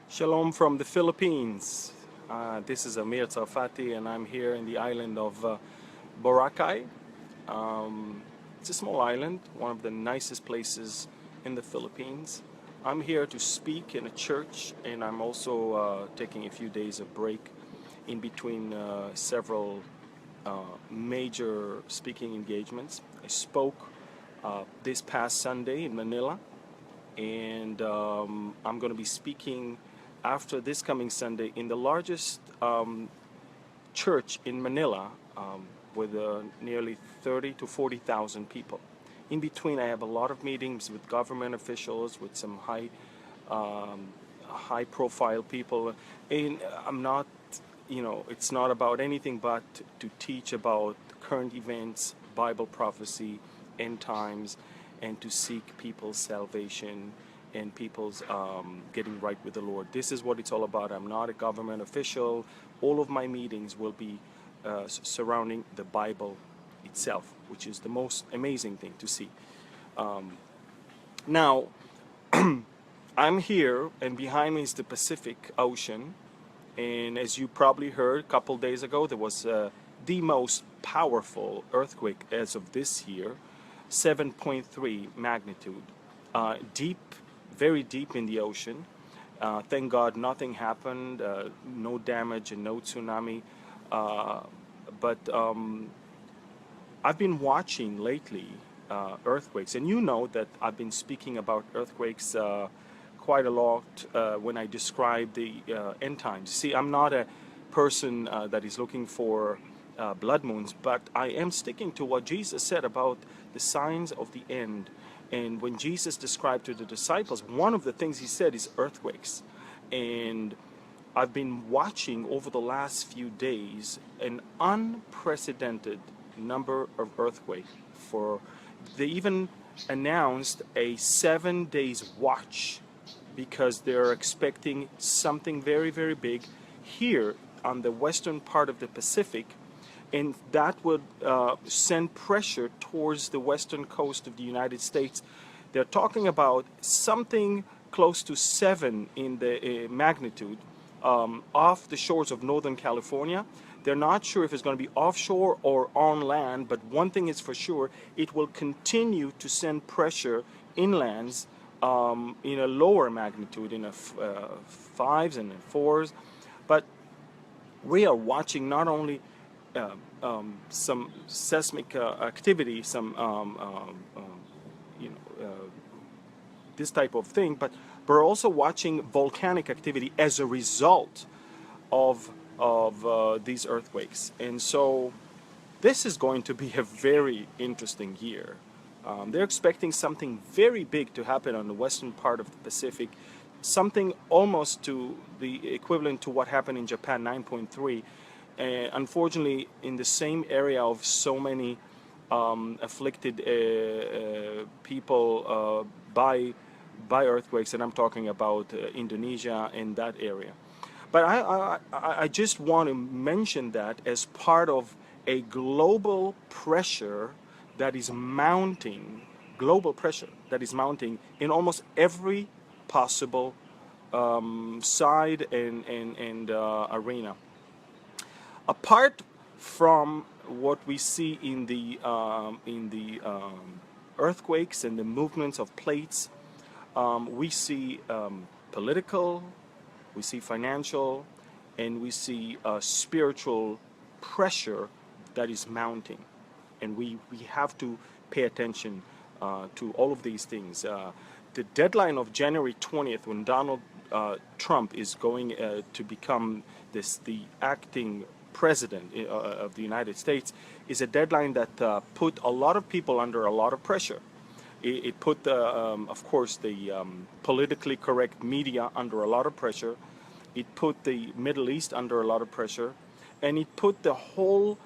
Shalom from the Philippines. This is Amir Tsarfati and I'm here in the island of Boracay. It's a small island, one of the nicest places in the Philippines. I'm here to speak in a church, and I'm also taking a few days of break in between several major speaking engagements. I spoke this past Sunday in Manila, and I'm going to be speaking after this coming Sunday in the largest church in Manila with nearly 30 to 40,000 people. In between, I have a lot of meetings with government officials, with some high-profile people, and I'm not, it's not about anything but to teach about current events, Bible prophecy, end times, and to seek people's salvation and people's getting right with the Lord. This is what it's all about. I'm not a government official. All of my meetings will be surrounding the Bible itself, which is the most amazing thing to see. Now, I'm here, and behind me is the Pacific Ocean. And as you probably heard, a couple days ago, there was the most powerful earthquake as of this year, 7.3 magnitude, deep, very deep in the ocean. Thank God nothing happened, no damage and no tsunami. But I've been watching lately earthquakes, and you know that I've been speaking about earthquakes quite a lot when I describe the end times. See, I'm not a person that is looking for blood moons, but I am sticking to what Jesus said about the signs of the end. And when Jesus described to the disciples, one of the things he said is earthquakes. And I've been watching over the last few days an unprecedented number of earthquakes. They even announced a 7 days watch because they're expecting something very, very big here on the western part of the Pacific, and that would send pressure towards the western coast of the United States. They're talking about something close to 7 in the magnitude off the shores of Northern California. They're not sure if it's going to be offshore or on land, but one thing is for sure, it will continue to send pressure inlands in a lower magnitude, in a 5s and 4s. But we are watching not only some seismic activity, some this type of thing, but we're also watching volcanic activity as a result of these earthquakes. And so this is going to be a very interesting year. They're expecting something very big to happen on the western part of the Pacific, something almost to the equivalent to what happened in Japan, 9.3. Unfortunately, in the same area of so many afflicted people by earthquakes, and I'm talking about Indonesia and that area. But I just want to mention that as part of a global pressure that is mounting, global pressure that is mounting in almost every possible side and arena. Apart from what we see in the earthquakes and the movements of plates, we see political, we see financial, and we see spiritual pressure that is mounting. And we have to pay attention to all of these things. The deadline of January 20th, when Donald Trump is going to become the acting president of the United States, is a deadline that put a lot of people under a lot of pressure. It put, of course, the politically correct media under a lot of pressure. It put the Middle East under a lot of pressure. And it put the whole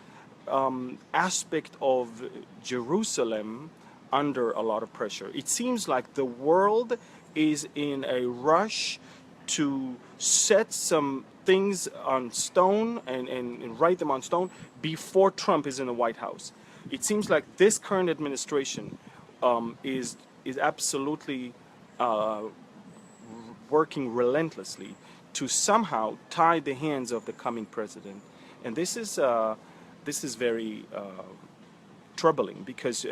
aspect of Jerusalem under a lot of pressure. It seems like the world is in a rush to set some things on stone and write them on stone before Trump is in the White House. It seems like this current administration is absolutely working relentlessly to somehow tie the hands of the coming president. And this is very troubling because,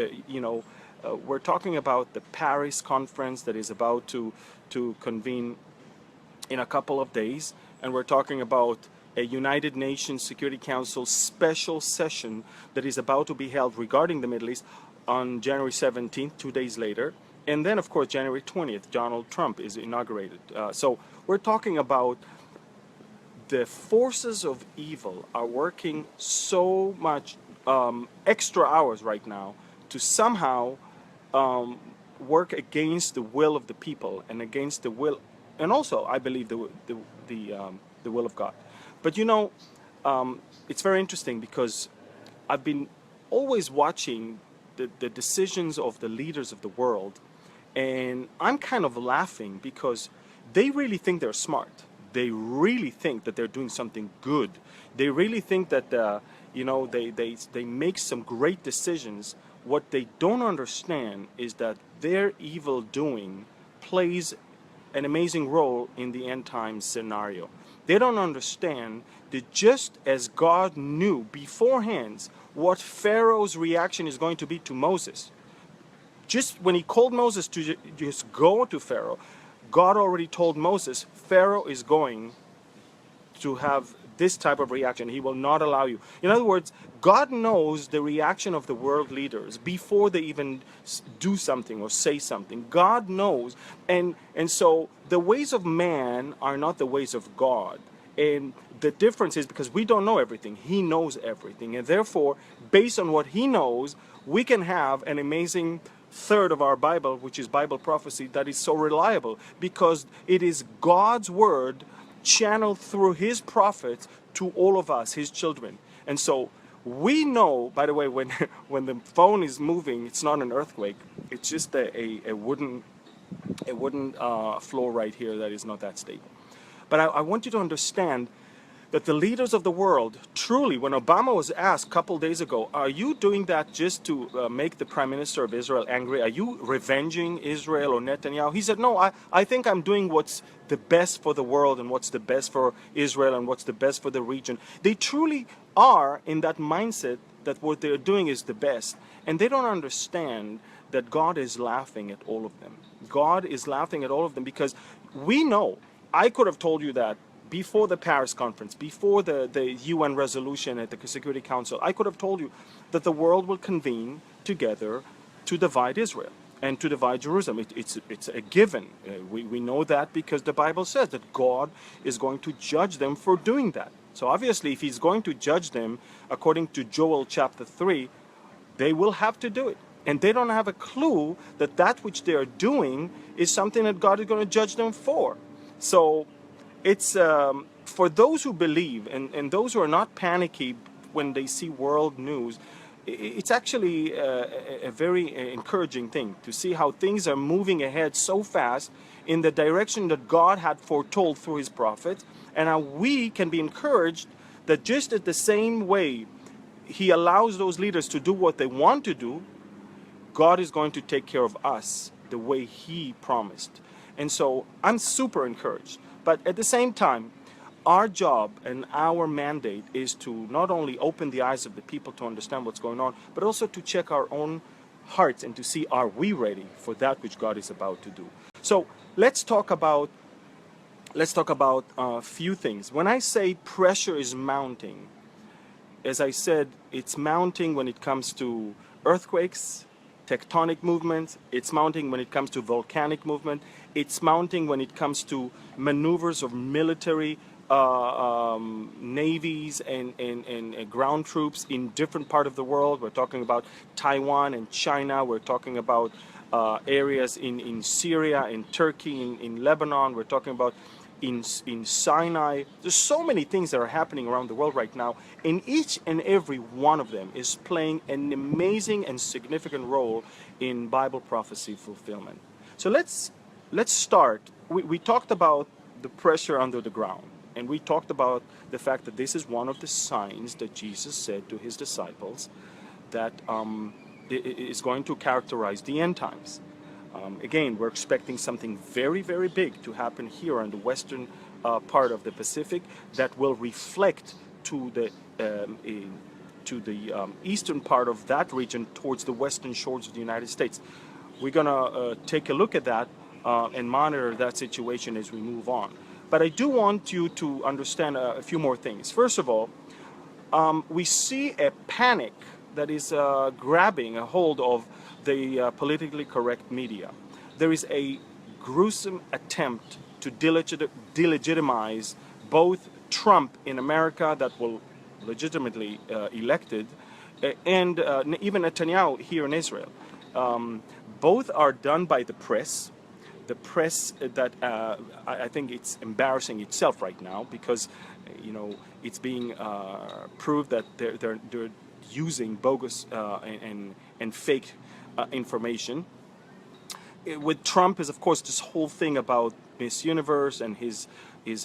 we're talking about the Paris conference that is about to convene in a couple of days, and we're talking about a United Nations Security Council special session that is about to be held regarding the Middle East on January 17th, 2 days later. And then, of course, January 20th, Donald Trump is inaugurated. So we're talking about the forces of evil are working so much extra hours right now to somehow work against the will of the people and against the will, and also, I believe, the will of God. But it's very interesting because I've been always watching the decisions of the leaders of the world, and I'm kind of laughing because they really think they're smart. They really think that they're doing something good. They really think that they make some great decisions. What they don't understand is that their evil doing plays an amazing role in the end times scenario. They don't understand that just as God knew beforehand what Pharaoh's reaction is going to be to Moses, just when he called Moses to just go to Pharaoh, God already told Moses, Pharaoh is going to have this type of reaction. He will not allow you. In other words, God knows the reaction of the world leaders before they even do something or say something. God knows. And so the ways of man are not the ways of God. And the difference is because we don't know everything. He knows everything. And therefore, based on what he knows, we can have an amazing third of our Bible, which is Bible prophecy, that is so reliable because it is God's word channeled through his prophets to all of us, his children. And so we know, by the way, when the phone is moving, it's not an earthquake. It's just a wooden floor right here that is not that stable. But I want you to understand that the leaders of the world, truly, when Obama was asked a couple days ago, are you doing that just to make the Prime Minister of Israel angry? Are you revenging Israel or Netanyahu? He said, no, I think I'm doing what's the best for the world and what's the best for Israel and what's the best for the region. They truly are in that mindset that what they're doing is the best. And they don't understand that God is laughing at all of them. God is laughing at all of them because we know, I could have told you that before the Paris conference, before the UN resolution at the Security Council, I could have told you that the world will convene together to divide Israel and to divide Jerusalem. It's a given. We know that because the Bible says that God is going to judge them for doing that. So obviously, if he's going to judge them according to Joel chapter 3, they will have to do it. And they don't have a clue that that which they are doing is something that God is going to judge them for. So it's for those who believe and those who are not panicky when they see world news, it's actually a very encouraging thing to see how things are moving ahead so fast in the direction that God had foretold through his prophets, and how we can be encouraged that just at the same way he allows those leaders to do what they want to do, God is going to take care of us the way he promised. And so I'm super encouraged. But at the same time, our job and our mandate is to not only open the eyes of the people to understand what's going on, but also to check our own hearts and to see, are we ready for that which God is about to do? So let's talk about a few things. When I say pressure is mounting, as I said, it's mounting when it comes to earthquakes, tectonic movements. It's mounting when it comes to volcanic movement. It's mounting when it comes to maneuvers of military navies and ground troops in different parts of the world. We're talking about Taiwan and China. We're talking about areas in Syria, in Turkey, in Lebanon. We're talking about in Sinai. There's so many things that are happening around the world right now, and each and every one of them is playing an amazing and significant role in Bible prophecy fulfillment. So let's start. We talked about the pressure under the ground, and we talked about the fact that this is one of the signs that Jesus said to his disciples that is going to characterize the end times. Again, we're expecting something very, very big to happen here on the western part of the Pacific that will reflect to the eastern part of that region towards the western shores of the United States. We're going to take a look at that and monitor that situation as we move on. But I do want you to understand a few more things. First of all, we see a panic that is grabbing a hold of the politically correct media. There is a gruesome attempt to delegitimize both Trump in America that will legitimately elected and even Netanyahu here in Israel. Both are done by the press. The press that I think it's embarrassing itself right now because it's being proved that they're using bogus and fake information. With Trump is of course this whole thing about Miss Universe and his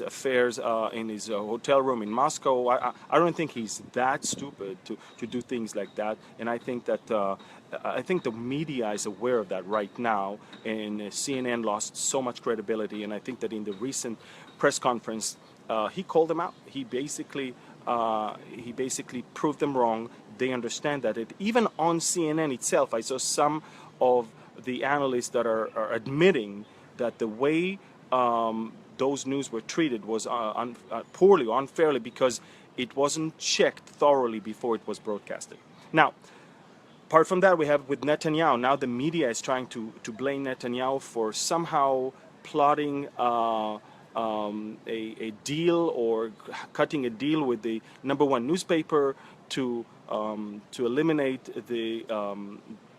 affairs in his hotel room in Moscow. I don't think he's that stupid to do things like that, and I think that I think the media is aware of that right now, and CNN lost so much credibility, and I think that in the recent press conference he called them out. He basically proved them wrong. They understand that. Even on CNN itself, I saw some of the analysts that are admitting that the way those news were treated was poorly, unfairly, because it wasn't checked thoroughly before it was broadcasted. Now, apart from that, we have with Netanyahu. Now the media is trying to blame Netanyahu for somehow plotting a deal or cutting a deal with the #1 newspaper to eliminate the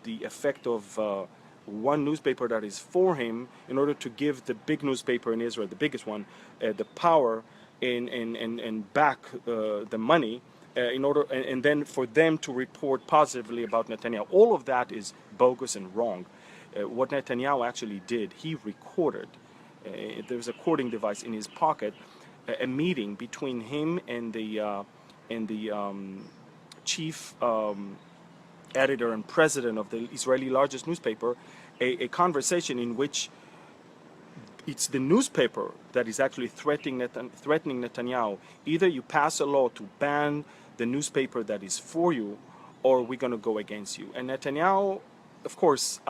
effect of one newspaper that is for him in order to give the big newspaper in Israel, the biggest one, the power and back the money in order and then for them to report positively about Netanyahu. All of that is bogus and wrong. What Netanyahu actually did, he recorded. There was a recording device in his pocket, a meeting between him and the chief editor and president of the Israeli largest newspaper, a conversation in which it's the newspaper that is actually threatening Netanyahu. Either you pass a law to ban the newspaper that is for you, or we're going to go against you. And Netanyahu, of course,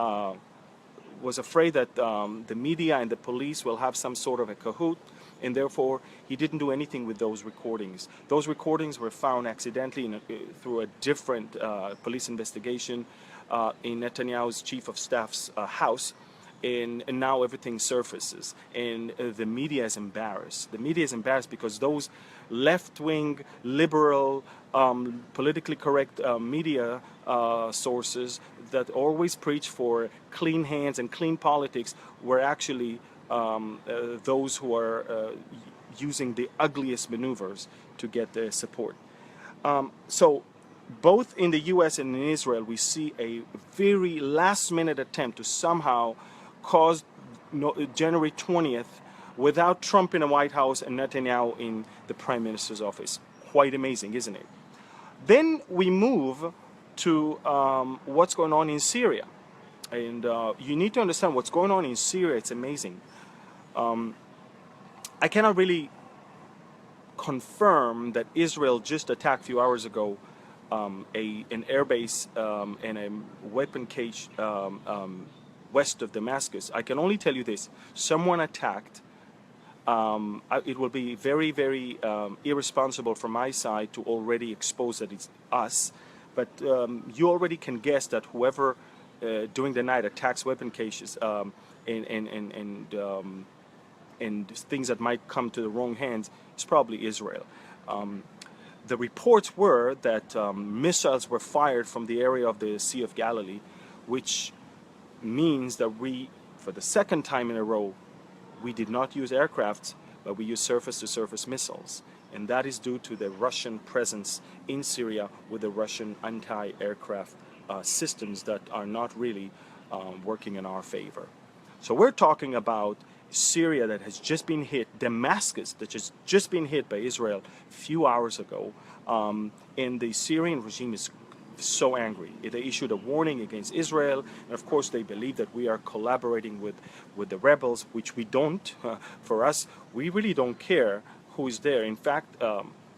was afraid that the media and the police will have some sort of a cahoot, and therefore he didn't do anything with those recordings. Those recordings were found accidentally through a different police investigation in Netanyahu's chief of staff's house, and now everything surfaces, and the media is embarrassed. The media is embarrassed because those left-wing, liberal, politically correct media sources that always preach for clean hands and clean politics were actually those who are using the ugliest maneuvers to get the support. So both in the U.S. and in Israel, we see a very last-minute attempt to somehow cause January 20th without Trump in the White House and Netanyahu in the Prime Minister's office. Quite amazing, isn't it? Then we move to what's going on in Syria. And you need to understand what's going on in Syria. It's amazing. I cannot really confirm that Israel just attacked a few hours ago an airbase and a weapon cache west of Damascus. I can only tell you this: someone attacked. It will be very, very irresponsible from my side to already expose that it's us, but you already can guess that whoever during the night attacks weapon caches and things that might come to the wrong hands is probably Israel. The reports were that missiles were fired from the area of the Sea of Galilee, which means that we, for the second time in a row, we did not use aircrafts, but we used surface-to-surface missiles. And that is due to the Russian presence in Syria with the Russian anti-aircraft systems that are not really working in our favor. So we're talking about Syria that has just been hit, Damascus that has just been hit by Israel a few hours ago, and the Syrian regime is so angry. They issued a warning against Israel, and of course they believe that we are collaborating with the rebels, which we don't. For us, we really don't care who is there. In fact,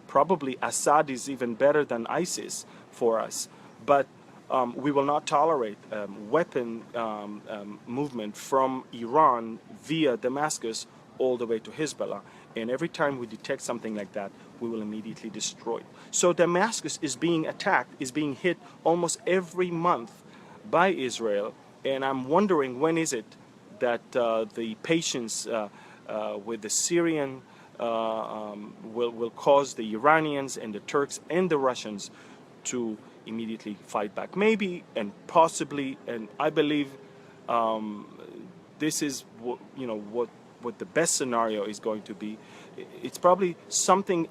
probably Assad is even better than ISIS for us. But we will not tolerate weapon movement from Iran via Damascus all the way to Hezbollah. And every time we detect something like that, we will immediately destroy it. So Damascus is being attacked, is being hit almost every month by Israel. And I'm wondering, when is it that the patience with the Syrian will cause the Iranians and the Turks and the Russians to immediately fight back? Maybe and possibly, and I believe this is what the best scenario is going to be. It's probably something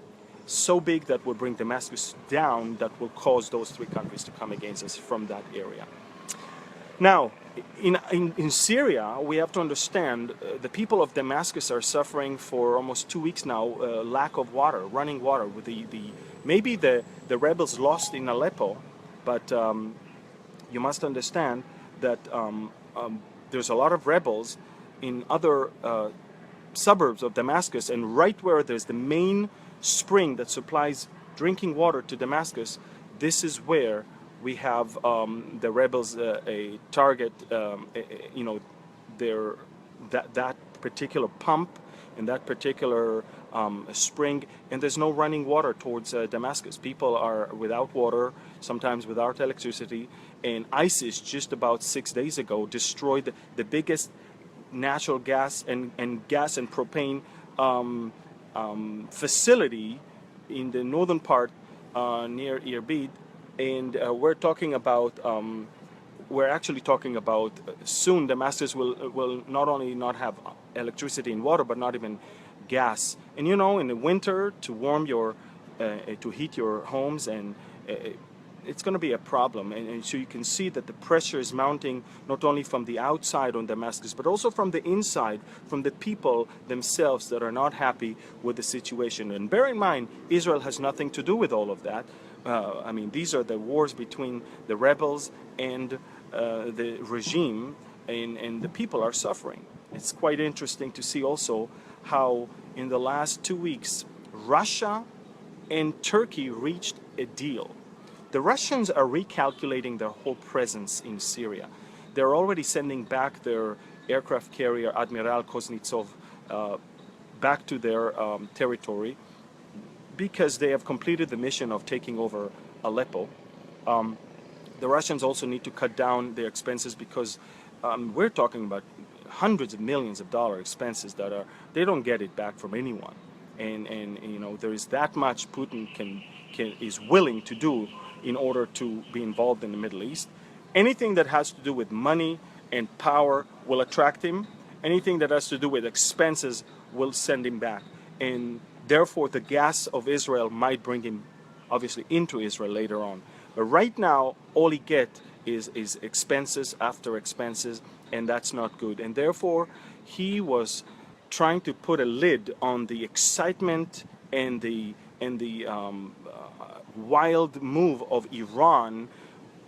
so big that will bring Damascus down, that will cause those three countries to come against us from that area. Now, in Syria, we have to understand the people of Damascus are suffering for almost 2 weeks now, lack of water, running water. With maybe the rebels lost in Aleppo, but you must understand that there's a lot of rebels in other suburbs of Damascus, and right where there's the main spring that supplies drinking water to Damascus, this is where we have the rebels a target, that particular pump and that particular spring, and there's no running water towards Damascus. People are without water, sometimes without electricity, and ISIS just about 6 days ago destroyed the biggest natural gas and gas and propane facility in the northern part near Irbid, and we're actually talking about soon Damascus will not only not have electricity and water, but not even gas. And in the winter, to warm to heat your homes, and it's going to be a problem. And so you can see that the pressure is mounting not only from the outside on Damascus, but also from the inside, from the people themselves that are not happy with the situation. And bear in mind, Israel has nothing to do with all of that. These are the wars between the rebels and the regime, and the people are suffering. It's quite interesting to see also how in the last 2 weeks, Russia and Turkey reached a deal. The Russians are recalculating their whole presence in Syria. They're already sending back their aircraft carrier, Admiral Kuznetsov, back to their territory, because they have completed the mission of taking over Aleppo. The Russians also need to cut down their expenses, because we're talking about hundreds of millions of dollar expenses that they don't get it back from anyone. And there is that much Putin is willing to do in order to be involved in the Middle East. Anything that has to do with money and power will attract him. Anything that has to do with expenses will send him back. And therefore, the gas of Israel might bring him, obviously, into Israel later on. But right now, all he gets is expenses after expenses, and that's not good. And therefore, he was trying to put a lid on the excitement and the wild move of Iran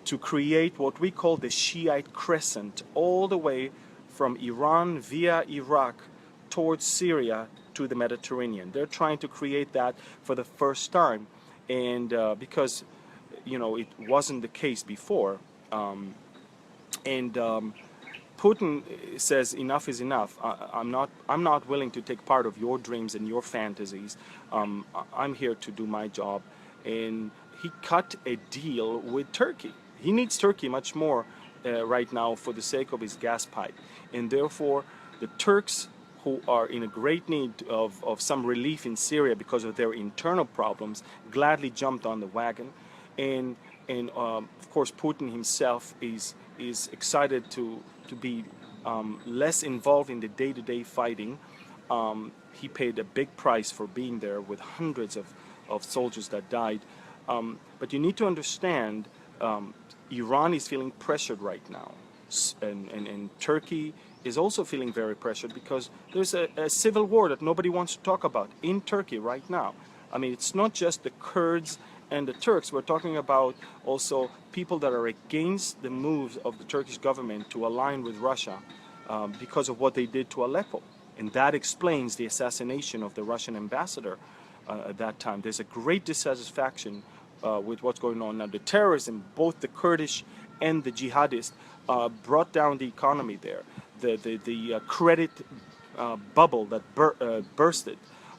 to create what we call the Shiite crescent, all the way from Iran via Iraq towards Syria to the Mediterranean. They're trying to create that for the first time, and because it wasn't the case before, Putin says enough is enough. I'm not willing to take part of your dreams and your fantasies. I'm here to do my job. And he cut a deal with Turkey. He needs Turkey much more right now for the sake of his gas pipe. And therefore, the Turks, who are in a great need of some relief in Syria because of their internal problems, gladly jumped on the wagon. And of course, Putin himself is excited to be less involved in the day-to-day fighting. He paid a big price for being there with hundreds of soldiers that died. But you need to understand, Iran is feeling pressured right now. And Turkey is also feeling very pressured, because there's a civil war that nobody wants to talk about in Turkey right now. It's not just the Kurds and the Turks. We're talking about also people that are against the moves of the Turkish government to align with Russia because of what they did to Aleppo. And that explains the assassination of the Russian ambassador at that time. There's a great dissatisfaction with what's going on now. The terrorism, both the Kurdish and the jihadists, brought down the economy there. The credit bubble that bursted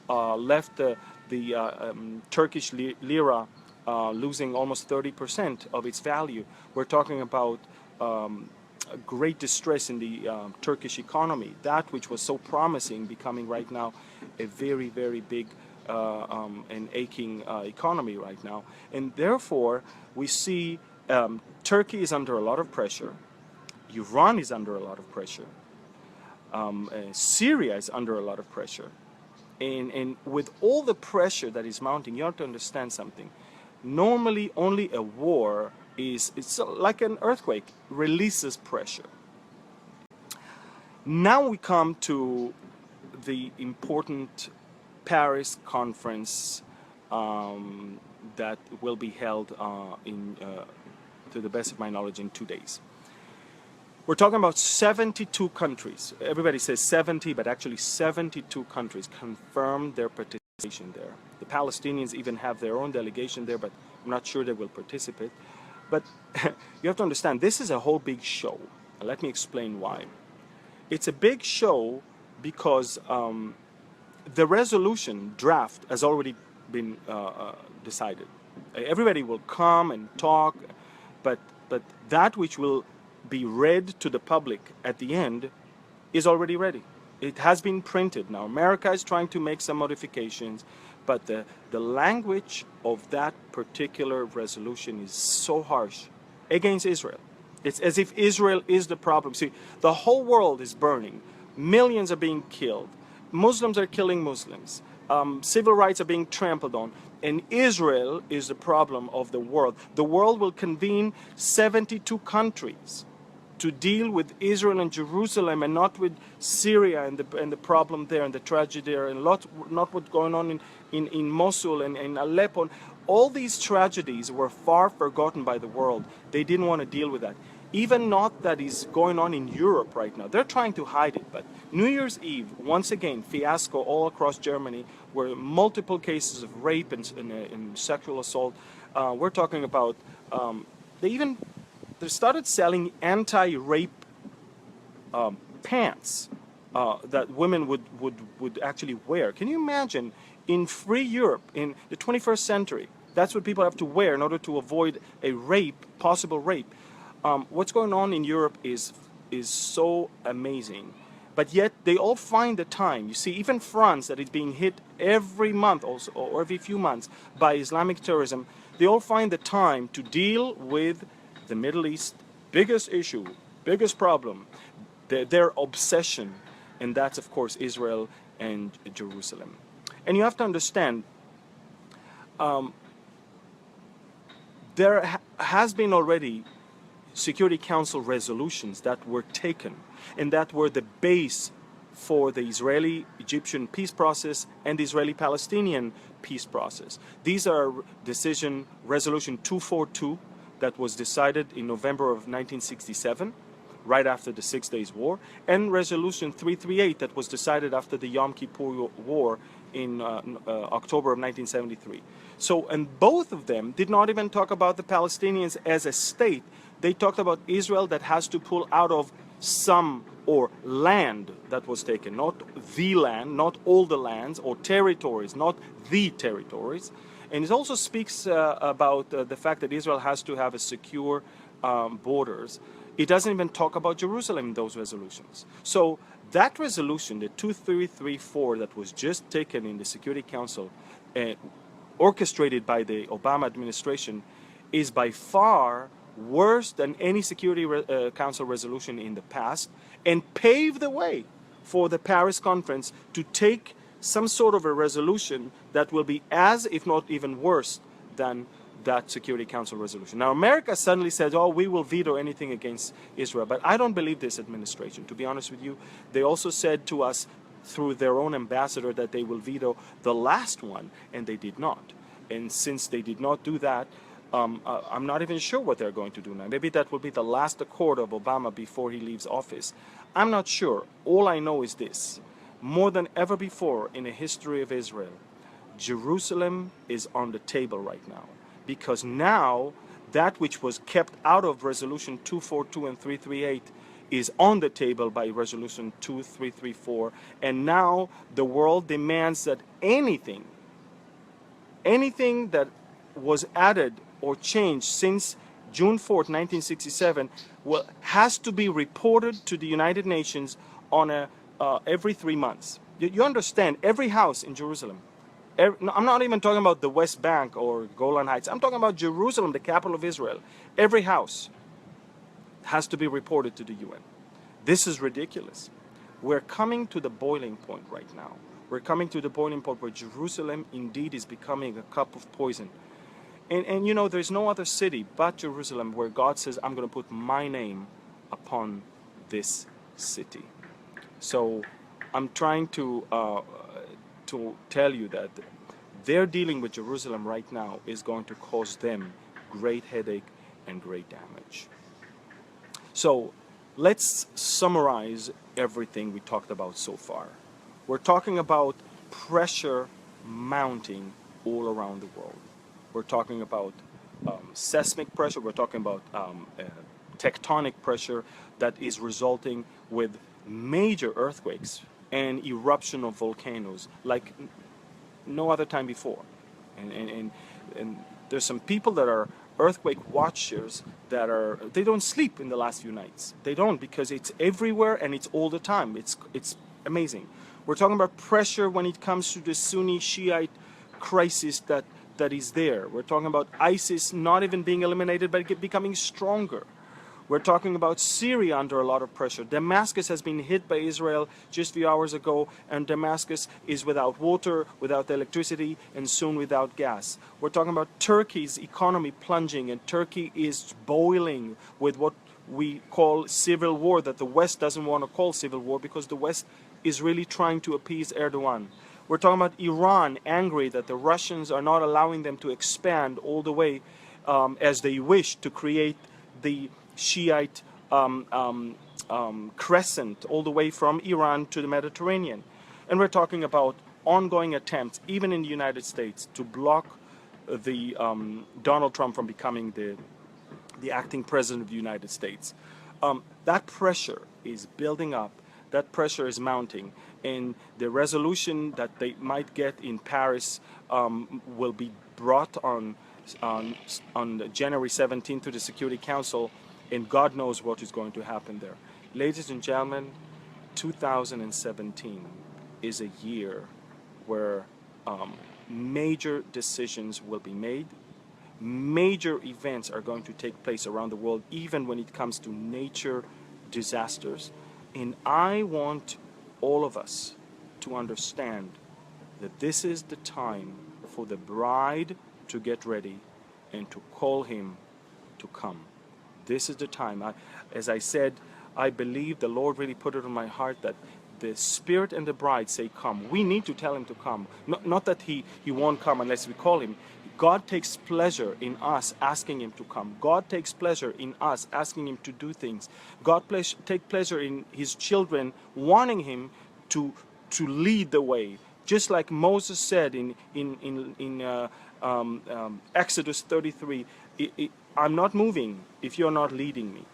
left the Turkish lira losing almost 30% of its value. We're talking about great distress in the Turkish economy, that which was so promising becoming right now a very, very big and aching economy right now. And therefore, we see Turkey is under a lot of pressure. Iran is under a lot of pressure. Syria is under a lot of pressure. And with all the pressure that is mounting, you have to understand something. Normally, only a war it's like an earthquake, releases pressure. Now we come to the important Paris conference that will be held to the best of my knowledge, in 2 days. We're talking about 72 countries. Everybody says 70, but actually 72 countries confirmed their participation there. The Palestinians even have their own delegation there, but I'm not sure they will participate. But you have to understand, this is a whole big show. Let me explain why. It's a big show because the resolution draft has already been decided. Everybody will come and talk, but that which will be read to the public at the end is already ready. It has been printed. Now America is trying to make some modifications, but the language of that particular resolution is so harsh against Israel. It's as if Israel is the problem. See, the whole world is burning. Millions are being killed. Muslims are killing Muslims. Civil rights are being trampled on. And Israel is the problem of the world. The world will convene 72 countries to deal with Israel and Jerusalem, and not with Syria and the problem there and the tragedy there, and not what's going on in Mosul and Aleppo. All these tragedies were far forgotten by the world. They didn't want to deal with that. Even not that is going on in Europe right now. They're trying to hide it. But New Year's Eve, once again, fiasco all across Germany, where multiple cases of rape and sexual assault. We're talking about, they started selling anti-rape pants that women would actually wear. Can you imagine, in free Europe, in the 21st century, that's what people have to wear in order to avoid a rape, possible rape. What's going on in Europe is so amazing. But yet they all find the time. You see, even France, that is being hit every month also, or every few months by Islamic terrorism, they all find the time to deal with the Middle East biggest issue, biggest problem, their obsession, and that's of course Israel and Jerusalem. And you have to understand, there has been already Security Council resolutions that were taken, and that were the base for the Israeli-Egyptian peace process and the Israeli-Palestinian peace process. These are resolution 242 that was decided in November of 1967, right after the 6 Days War, and resolution 338 that was decided after the Yom Kippur War in October of 1973. So, and both of them did not even talk about the Palestinians as a state. They talked about Israel that has to pull out of some or land that was taken, not the land, not all the lands, or territories, not the territories. And it also speaks about the fact that Israel has to have a secure borders. It doesn't even talk about Jerusalem in those resolutions. So that resolution, the 2334 that was just taken in the Security Council, orchestrated by the Obama administration, is by far worse than any Security Council resolution in the past, and paved the way for the Paris conference to take some sort of a resolution that will be as, if not even worse, than that Security Council resolution. Now, America suddenly says, oh, we will veto anything against Israel. But I don't believe this administration, to be honest with you. They also said to us through their own ambassador that they will veto the last one, and they did not. And since they did not do that, I'm not even sure what they're going to do now. Maybe that will be the last accord of Obama before he leaves office. I'm not sure. All I know is this. More than ever before in the history of Israel, Jerusalem is on the table right now. Because now, that which was kept out of Resolution 242 and 338 is on the table by Resolution 2334. And now the world demands that anything that was added or changed since June 4th, 1967, has to be reported to the United Nations on every 3 months. You understand, every house in Jerusalem, I'm not even talking about the West Bank or Golan Heights, I'm talking about Jerusalem, the capital of Israel. Every house has to be reported to the UN. This is ridiculous. We're coming to the boiling point right now. We're coming to the boiling point where Jerusalem indeed is becoming a cup of poison. And you know, there's no other city but Jerusalem where God says, I'm going to put my name upon this city. So I'm trying to tell you that their dealing with Jerusalem right now is going to cause them great headache and great damage. So let's summarize everything we talked about so far. We're talking about pressure mounting all around the world. We're talking about seismic pressure. We're talking about tectonic pressure that is resulting with major earthquakes and eruption of volcanoes like no other time before. And there's some people that are earthquake watchers that they don't sleep in the last few nights. They don't, because it's everywhere and it's all the time. It's amazing. We're talking about pressure when it comes to the Sunni Shiite crisis that is there. We're talking about ISIS not even being eliminated but becoming stronger. We're talking about Syria under a lot of pressure. Damascus has been hit by Israel just a few hours ago, and Damascus is without water, without electricity, and soon without gas. We're talking about Turkey's economy plunging, and Turkey is boiling with what we call civil war, that the West doesn't want to call civil war because the West is really trying to appease Erdogan. We're talking about Iran angry that the Russians are not allowing them to expand all the way as they wish to create the Shiite crescent all the way from Iran to the Mediterranean. And we're talking about ongoing attempts, even in the United States, to block the Donald Trump from becoming the acting president of the United States. That pressure is building up. That pressure is mounting. And the resolution that they might get in Paris will be brought on January 17th to the Security Council, and God knows what is going to happen there. Ladies and gentlemen, 2017 is a year where major decisions will be made. Major events are going to take place around the world, even when it comes to nature disasters. And I want all of us to understand that this is the time for the bride to get ready and to call him to come. This is the time. As I said, I believe the Lord really put it on my heart that the Spirit and the bride say come. We need to tell him to come. Not that he won't come unless we call him. God takes pleasure in us asking him to come. God takes pleasure in us asking him to do things. God takes pleasure in his children wanting him to lead the way. Just like Moses said in Exodus 33, I'm not moving if you're not leading me.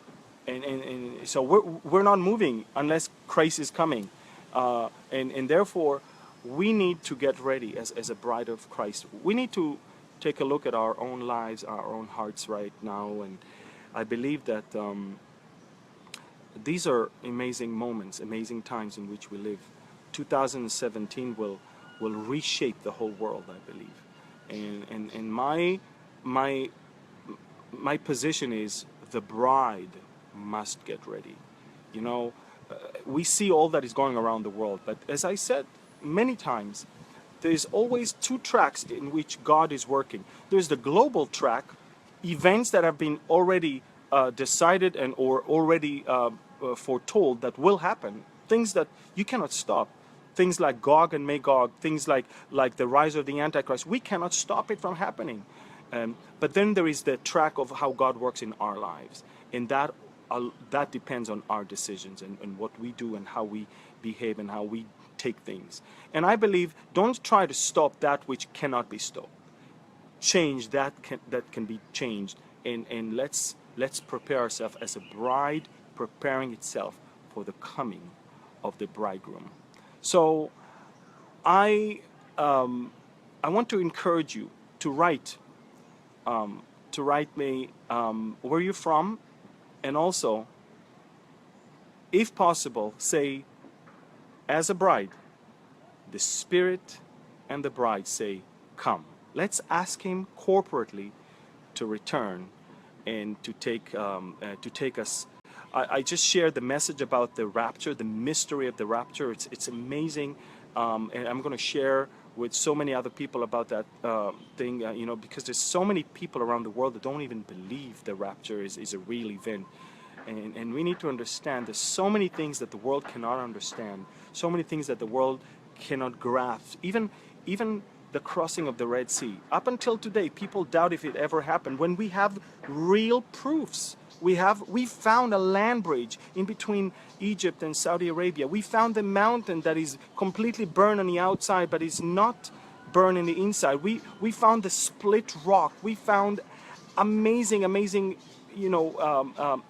And so we're not moving unless Christ is coming. And therefore, we need to get ready as a bride of Christ. We need to take a look at our own lives, our own hearts right now. And I believe that these are amazing moments, amazing times in which we live. 2017 will reshape the whole world, I believe. And my position is the bride must get ready. You know, we see all that is going around the world, but as I said many times, there's always two tracks in which God is working. There's the global track, events that have been already decided and or already foretold that will happen, things that you cannot stop. Things like Gog and Magog, things like the rise of the Antichrist, we cannot stop it from happening. But then there is the track of how God works in our lives, and that depends on our decisions and what we do and how we behave and how we take things. And I believe, don't try to stop that which cannot be stopped. Change that can be changed, and let's prepare ourselves as a bride preparing itself for the coming of the bridegroom. So I want to encourage you to write me where you're from, and also, if possible, say, as a bride, the Spirit and the bride say, come. Let's ask Him corporately to return and to take us. I just shared the message about the rapture, the mystery of the rapture. It's amazing, and I'm going to share with so many other people about that thing, because there's so many people around the world that don't even believe the rapture is a real event. And we need to understand there's so many things that the world cannot understand, so many things that the world cannot grasp. Even the crossing of the Red Sea. Up until today, people doubt if it ever happened, when we have real proofs. We found a land bridge in between Egypt and Saudi Arabia. We found the mountain that is completely burned on the outside, but is not burned on the inside. We found the split rock. We found amazing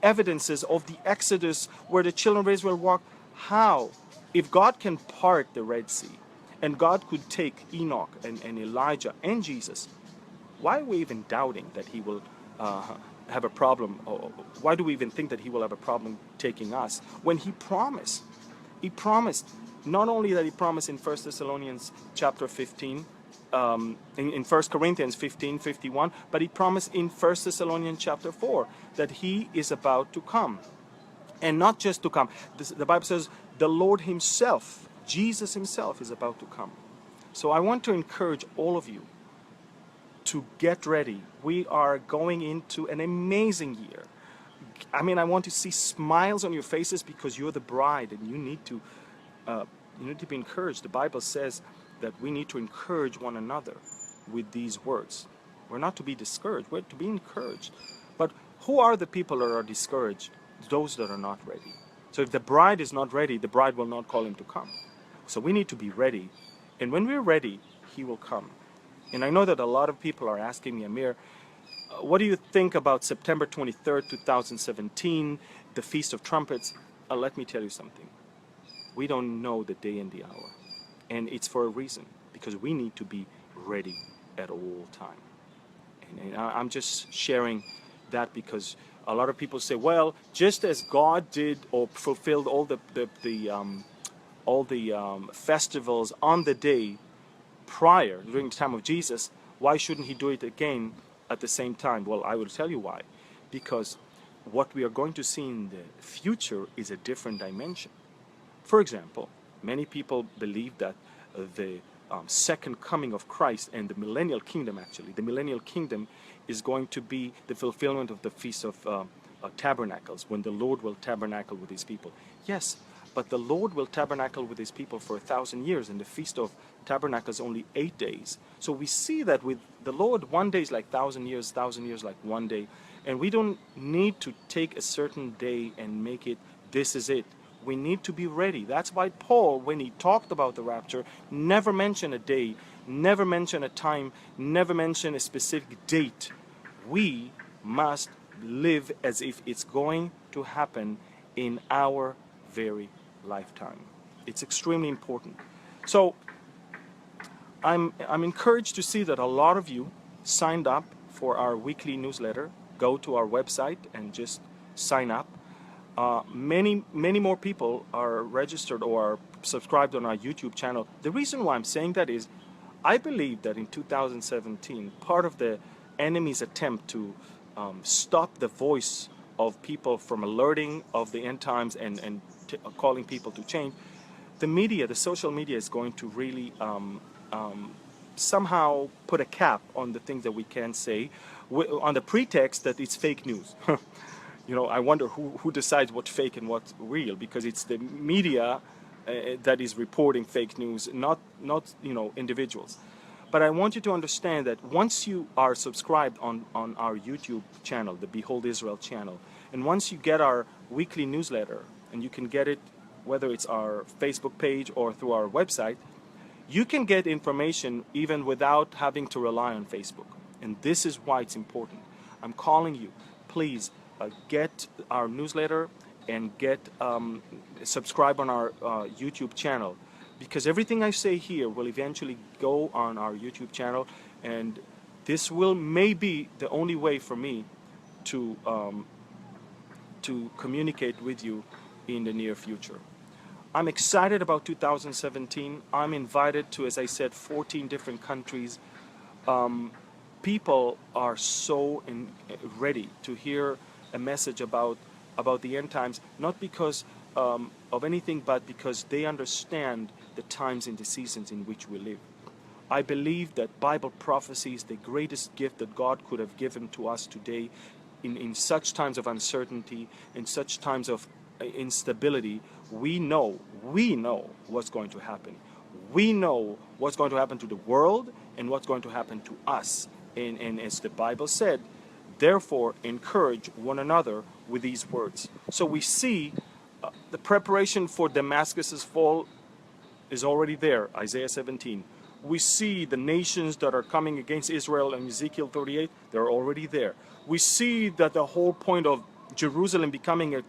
evidences of the Exodus where the children of Israel walked. How? If God can part the Red Sea, and God could take Enoch and Elijah and Jesus, why are we even doubting that He will have a problem? Or why do we even think that He will have a problem taking us when He promised? He promised, not only that He promised in 1 Thessalonians chapter 15, in 1 Corinthians 15:51, but He promised in 1 Thessalonians chapter 4 that He is about to come. And not just to come. The Bible says the Lord Himself, Jesus Himself, is about to come. So I want to encourage all of you to get ready. We are going into an amazing year. I mean, I want to see smiles on your faces because you're the bride, and you need to be encouraged. The Bible says that we need to encourage one another with these words. We're not to be discouraged, we're to be encouraged. But who are the people that are discouraged? Those that are not ready. So if the bride is not ready, the bride will not call him to come. So we need to be ready. And when we're ready, He will come. And I know that a lot of people are asking me, Amir, what do you think about September 23rd, 2017, the Feast of Trumpets? Let me tell you something. We don't know the day and the hour. And it's for a reason, because we need to be ready at all time. And I'm just sharing that because a lot of people say, well, just as God did or fulfilled all the festivals on the day prior, during the time of Jesus, why shouldn't He do it again at the same time? Well, I will tell you why. Because what we are going to see in the future is a different dimension. For example, many people believe that the second coming of Christ and the millennial kingdom, actually, the millennial kingdom is going to be the fulfillment of the Feast of Tabernacles, when the Lord will tabernacle with His people. Yes, but the Lord will tabernacle with His people for 1,000 years, and the Feast of Tabernacles only 8 days. So we see that with the Lord, 1 day is like 1,000 years like 1 day. And we don't need to take a certain day and make it, this is it. We need to be ready. That's why Paul, when he talked about the rapture, never mentioned a day, never mentioned a time, never mentioned a specific date. We must live as if it's going to happen in our very lifetime. It's extremely important. So I'm encouraged to see that a lot of you signed up for our weekly newsletter. Go to our website and just sign up. Many more people are registered or are subscribed on our YouTube channel. The reason why I'm saying that is I believe that in 2017, part of the enemy's attempt to stop the voice of people from alerting of the end times and calling people to change, the media, the social media is going to really somehow put a cap on the things that we can say on the pretext that it's fake news. You know, I wonder who decides what's fake and what's real, because it's the media that is reporting fake news, not individuals. But I want you to understand that once you are subscribed on our YouTube channel, the Behold Israel channel, and once you get our weekly newsletter, and you can get it whether it's our Facebook page or through our website, you can get information even without having to rely on Facebook. And this is why it's important. I'm calling you, please get our newsletter and get subscribe on our YouTube channel, because everything I say here will eventually go on our YouTube channel, and this will maybe the only way for me to communicate with you in the near future. I'm excited about 2017. I'm invited to, as I said, 14 different countries. People are so ready to hear a message about the end times, not because of anything, but because they understand the times and the seasons in which we live. I believe that Bible prophecy is the greatest gift that God could have given to us today in such times of uncertainty, in such times of instability. We know what's going to happen. We know what's going to happen to the world and what's going to happen to us. And as the Bible said, therefore encourage one another with these words. So we see the preparation for Damascus's fall is already there, Isaiah 17. We see the nations that are coming against Israel in Ezekiel 38, they're already there. We see that the whole point of Jerusalem becoming a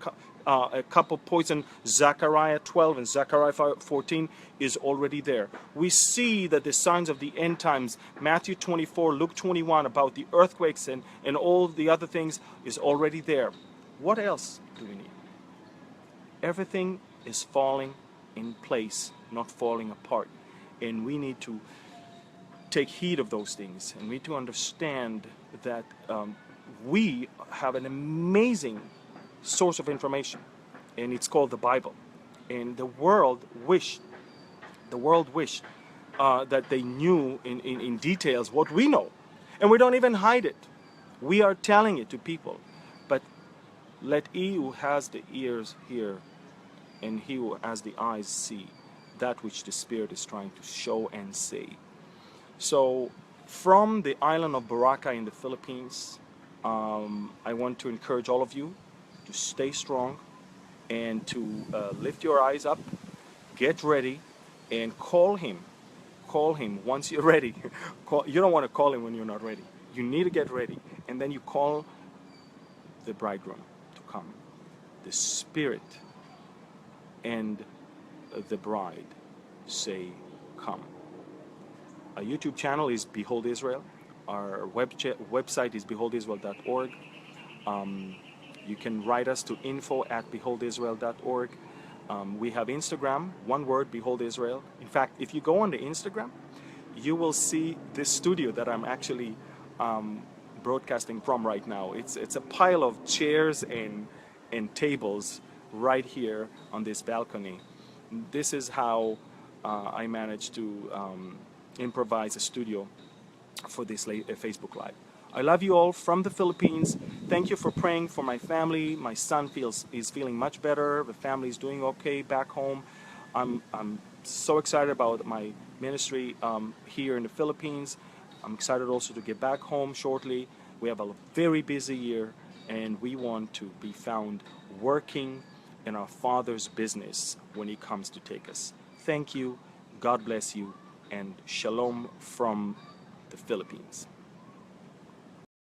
cup of poison, Zechariah 12 and Zechariah 14, is already there. We see that the signs of the end times, Matthew 24, Luke 21, about the earthquakes and all the other things, is already there. What else do we need? Everything is falling in place, not falling apart. And we need to take heed of those things. And we need to understand that we have an amazing source of information, and it's called the Bible. And the world wished that they knew in details what we know. And we don't even hide it. We are telling it to people. But let he who has the ears hear, and he who has the eyes see that which the Spirit is trying to show and say. So from the island of Boracay in the Philippines, I want to encourage all of you to stay strong and to lift your eyes up, get ready, and call him. Call him once you're ready. You don't want to call him when you're not ready. You need to get ready, and then you call the bridegroom to come. The Spirit and the bride say, come. Our YouTube channel is Behold Israel. Our website is beholdisrael.org. You can write us to info@beholdisrael.org. We have Instagram, one word, Behold Israel. In fact, if you go on the Instagram, you will see this studio that I'm actually broadcasting from right now. It's a pile of chairs and tables right here on this balcony. This is how I managed to improvise a studio for this Facebook Live. I love you all from the Philippines. Thank you for praying for my family. My son is feeling much better. The family is doing okay back home. I'm so excited about my ministry here in the Philippines. I'm excited also to get back home shortly. We have a very busy year, and we want to be found working in our Father's business when He comes to take us. Thank you. God bless you, and shalom from the Philippines.